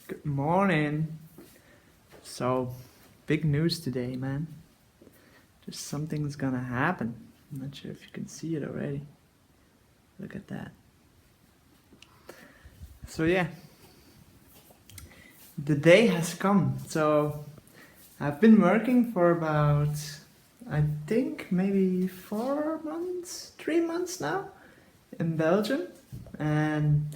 Good morning. So, big news today, man. Just something's gonna happen. I'm not sure if you can see it already. Look at that. So yeah, the day has come. So, I've been working for about, I think maybe 4 months, 3 months now in Belgium, and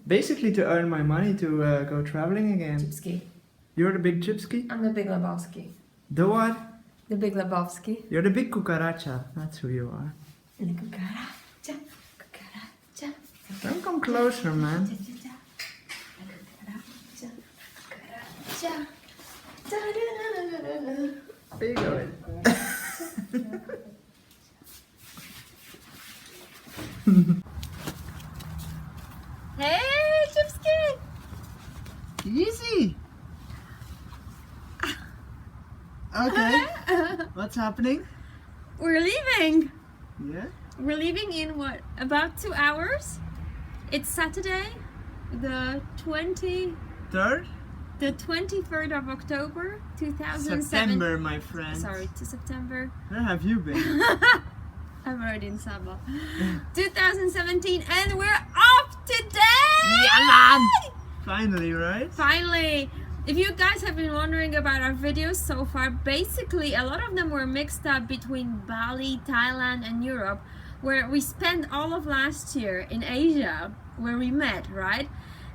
basically to earn my money to go traveling again. Chipski. You're the big Chipski? I'm the big Lebowski. The what? The big Lebowski. You're the big cucaracha. That's who you are. And the cucaracha, cucaracha. Don't come closer, man. Cucaracha, cucaracha. Da-da-da-da-da-da. There you go. Hey, Chipski! Easy. Okay. What's happening? We're leaving. Yeah. We're leaving in what? About 2 hours? It's Saturday, the 23rd of October, 2007. September, my friend. Sorry, to September. Where have you been? I'm already in Sabah. 2017, and we're off today! Yeah, man! Finally, right? Finally! If you guys have been wondering about our videos so far, basically a lot of them were mixed up between Bali, Thailand, and Europe, where we spent all of last year in Asia, where we met, right?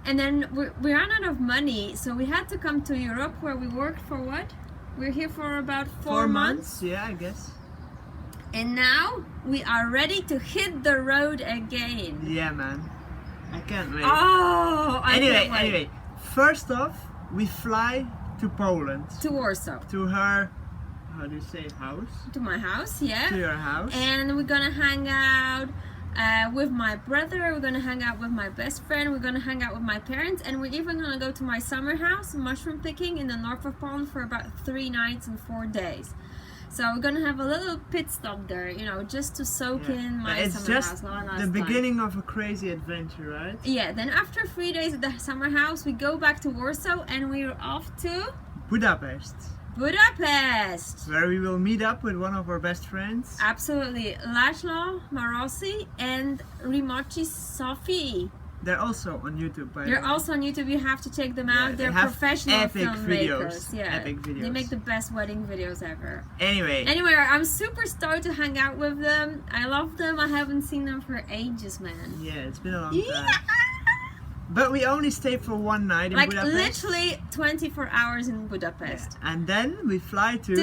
And then we ran out of money, so we had to come to Europe, where we worked for what? We're here for about 4 months. Yeah, I guess. And now we are ready to hit the road again. Yeah, man. I can't wait. Oh, I can't wait. Anyway, first off, we fly to Poland. To Warsaw. To her, how do you say, house? To my house, yeah. To your house. And we're gonna hang out with my brother, we're gonna hang out with my best friend, we're gonna hang out with my parents, and we're even gonna go to my summer house, mushroom picking in the north of Poland for about 3 nights and 4 days. So we're gonna have a little pit stop there, you know, just to soak in my summer house. It's just the beginning of a crazy adventure, right? Yeah, then after 3 days at the summer house, we go back to Warsaw and we're off to Budapest. Budapest! Where we will meet up with one of our best friends. Absolutely. László Marossi and Rimochi Sophie. They're also on YouTube, by the way. They're also on YouTube. You have to check them out. Yeah, They're have professional epic filmmakers. videos. Yeah, Epic videos. They make the best wedding videos ever. Anyway, I'm super stoked to hang out with them. I love them. I haven't seen them for ages, man. yeah, it's been a long time. But we only stay for 1 night in Like Budapest. literally 24 hours in Budapest. Yeah. And then we fly to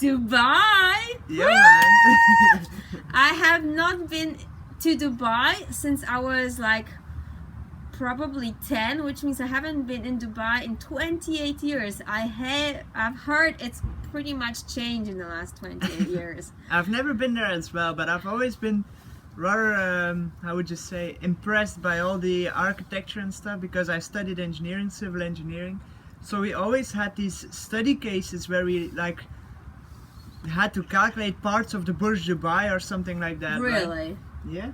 Dubai. Yeah, man. I have not been to Dubai since I was like probably 10, which means I haven't been in Dubai in 28 years. I've heard it's pretty much changed in the last 28 years. I've never been there as well, but I've always been rather, how would you say, impressed by all the architecture and stuff, because I studied engineering, civil engineering. So we always had these study cases where we like had to calculate parts of the Burj Dubai or something like that. Really? Right? Yeah.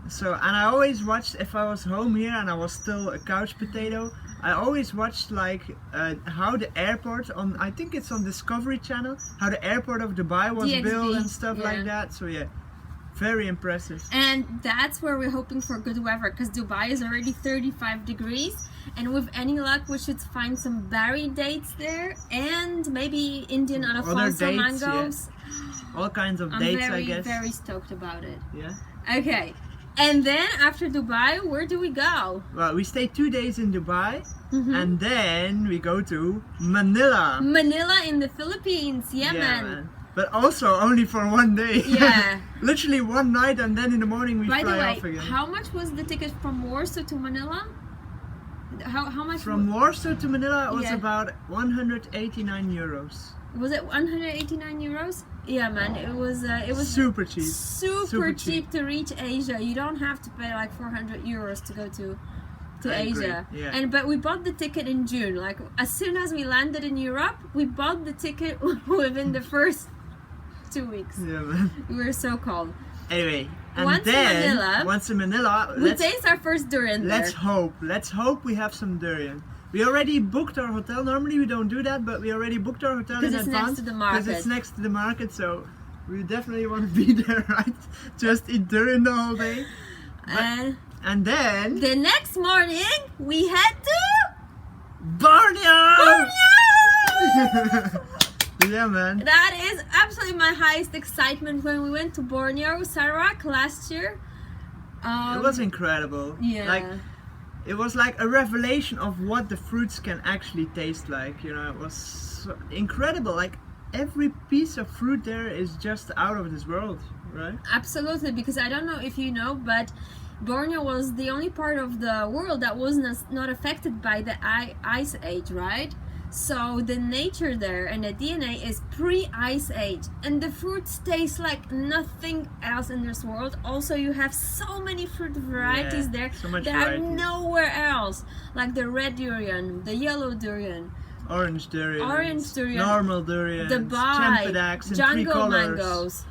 So, and I always watched, if I was home here and I was still a couch potato, I always watched like how the airport on, I think it's on Discovery Channel, how the airport of Dubai was DXB, built and stuff yeah. like that. So yeah, very impressive. And that's where we're hoping for good weather, because Dubai is already 35 degrees, and with any luck we should find some berry dates there, and maybe Indian Alfonso mangoes. Yeah. All kinds of dates, I guess. I'm very stoked about it. Yeah. Okay, and then after Dubai, where do we go? Well, we stay 2 days in Dubai, and then we go to Manila. Manila in the Philippines, yeah, man. But also only for 1 day. Yeah. Literally 1 night, and then in the morning we By fly the way, off again. how much was the ticket from Warsaw to Manila? How much? From Warsaw to Manila it was Yeah. about 189 euros. Was it 189 euros? Yeah, man, it was super cheap. Super cheap to reach Asia. You don't have to pay like 400 euros to go to Asia. Yeah. But we bought the ticket in June. Like as soon as we landed in Europe, we bought the ticket within the first 2 weeks. Yeah, man. We were so cold. Anyway, And once then, in Manila, once in Manila, we taste our first durian there. Let's hope we have some durian. We already booked our hotel. Normally we don't do that, but we already booked our hotel in Because it's advance. next to the market. Because it's next to the market, so we definitely want to be there, right? Just eat durian the whole day. And then the next morning we head to Borneo! Borneo! Yeah, man. That is absolutely my highest excitement when we went to Borneo, Sarawak last year. It was incredible. Yeah. Like, it was like a revelation of what the fruits can actually taste like. You know, it was so incredible. Like, every piece of fruit there is just out of this world, right? Absolutely, because I don't know if you know, but Borneo was the only part of the world that was not affected by the ice age, right? So the nature there and the DNA is pre-ice age, and the fruits taste like nothing else in this world. Also, you have so many fruit varieties there so much that variety. are nowhere else, like the red durian, the yellow durian, Orange durian, normal durian, the bai, Chempadax in 3 jungle colors. mangoes.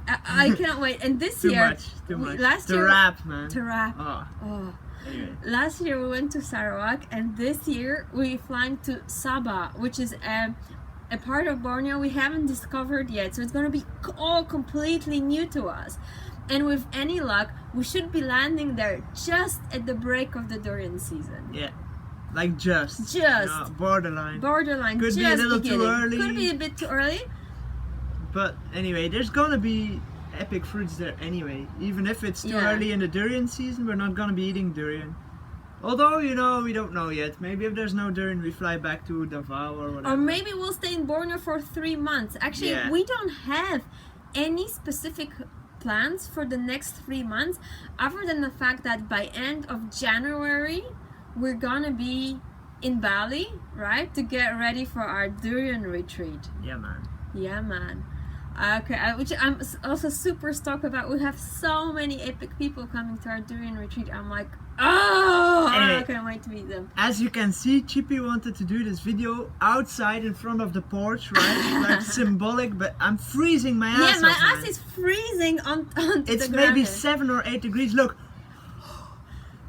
I cannot wait. And this Too year, much. last The year, wrap, man. Tarap. Oh. Anyway. Last year we went to Sarawak, and this year we flying to Sabah, which is a part of Borneo we haven't discovered yet. So it's going to be all completely new to us. And with any luck, we should be landing there just at the break of the durian season. Yeah. Like just. Borderline. Borderline. Could just be a little beginning. too early. Could be a bit too early. But anyway, there's gonna be epic fruits there anyway. Even if it's too early in the durian season, we're not gonna be eating durian. Although, you know, we don't know yet. Maybe if there's no durian, we fly back to Davao or whatever. Or maybe we'll stay in Borneo for 3 months. Actually, we don't have any specific plans for the next 3 months, other than the fact that by end of January, we're gonna be in Bali, right? To get ready for our durian retreat. Yeah, man. Yeah, man. Okay, which I'm also super stoked about. We have so many epic people coming to our durian retreat. I'm like, I can't wait to meet them. As you can see, Chippy wanted to do this video outside in front of the porch, right? Like symbolic, but I'm freezing my ass off. Yeah, my ass is freezing on it's the maybe ground. 7 or 8 degrees. Look.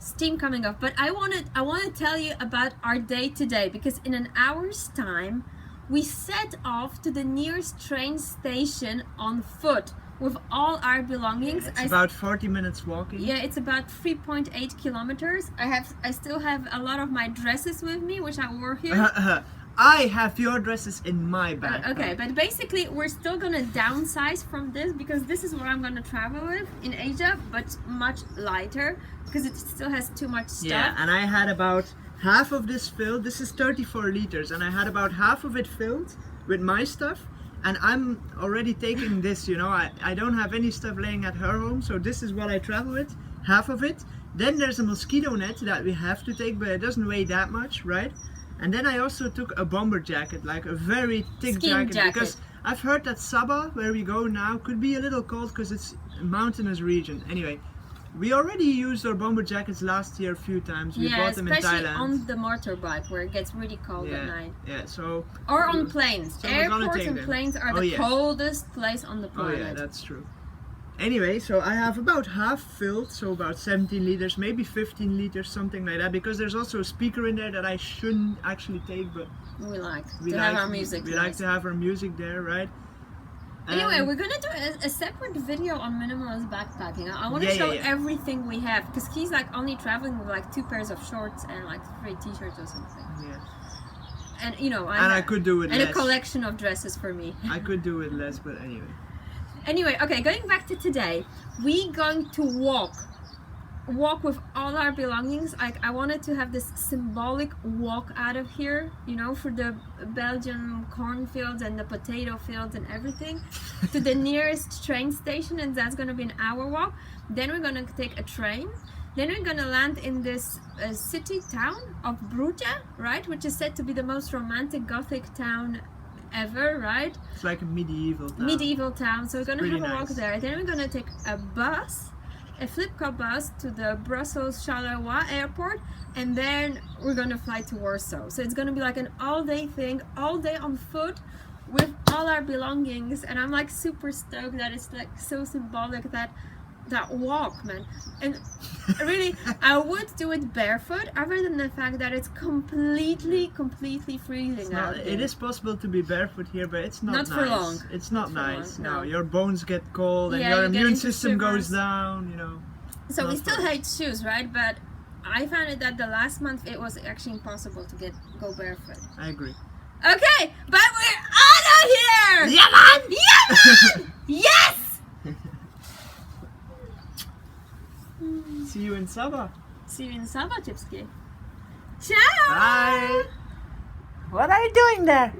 Steam coming off. But I want to tell you about our day today, because in an hour's time, we set off to the nearest train station on foot with all our belongings. It's about 40 minutes walking. Yeah, it's about 3.8 kilometers. I still have a lot of my dresses with me, which I wore here. I have your dresses in my bag. Okay, but basically we're still gonna downsize from this, because this is what I'm gonna travel with in Asia, but much lighter, because it still has too much stuff. Yeah, and I had about half of this filled. This is 34 liters, and I had about half of it filled with my stuff. And I'm already taking this, you know, I don't have any stuff laying at her home, so this is what I travel with, half of it. Then there's a mosquito net that we have to take, but it doesn't weigh that much, right? And then I also took a bomber jacket, like a very thick jacket, because I've heard that Sabah, where we go now, could be a little cold because it's a mountainous region. Anyway, we already used our bomber jackets last year a few times. We bought them in Thailand. Especially on the motorbike where it gets really cold at night. Yeah, so... Or on planes. So airports and planes are the coldest place on the planet. Oh yeah, that's true. Anyway, so I have about half filled, so about 17 liters, maybe 15 liters, something like that, because there's also a speaker in there that I shouldn't actually take, but... We like to have our music. We like to have our music there, right? Anyway, we're gonna do a separate video on minimalist backpacking. I want to show everything we have, because he's like only traveling with like 2 pairs of shorts and like 3 t-shirts or something. Yeah. And you know, I could do it less. And a collection of dresses for me. I could do it less, but anyway. Anyway, okay, going back to today, we going to walk with all our belongings. Like, I wanted to have this symbolic walk out of here, you know, for the Belgian cornfields and the potato fields and everything, to the nearest train station, and that's gonna be an hour walk. Then we're gonna take a train. Then we're gonna land in this city town of Bruges, right, which is said to be the most romantic Gothic town ever, right? It's like a medieval town. Medieval town. So we're gonna have a walk nice. there. Then we're gonna take a bus, a Flipkart bus, to the Brussels Charleroi airport, and then we're gonna fly to Warsaw. So it's gonna be like an all-day thing, all day on foot, with all our belongings, and I'm like super stoked that it's like so symbolic that walk, man. And really, I would do it barefoot, other than the fact that it's completely freezing out here. It is possible to be barefoot here, but it's not nice. For long. It's not nice. For long, no. Your bones get cold and Yeah, your you get immune into system goes shivers. down, you know. So we Not still fun. hate shoes, right? But I found it that the last month it was actually impossible to go barefoot. I agree. Okay, but we're out of here! Yeah, man! Yeah, man! Yes! See you in Sabah. See you in Sabah, Chipski. Ciao! Bye! What are you doing there?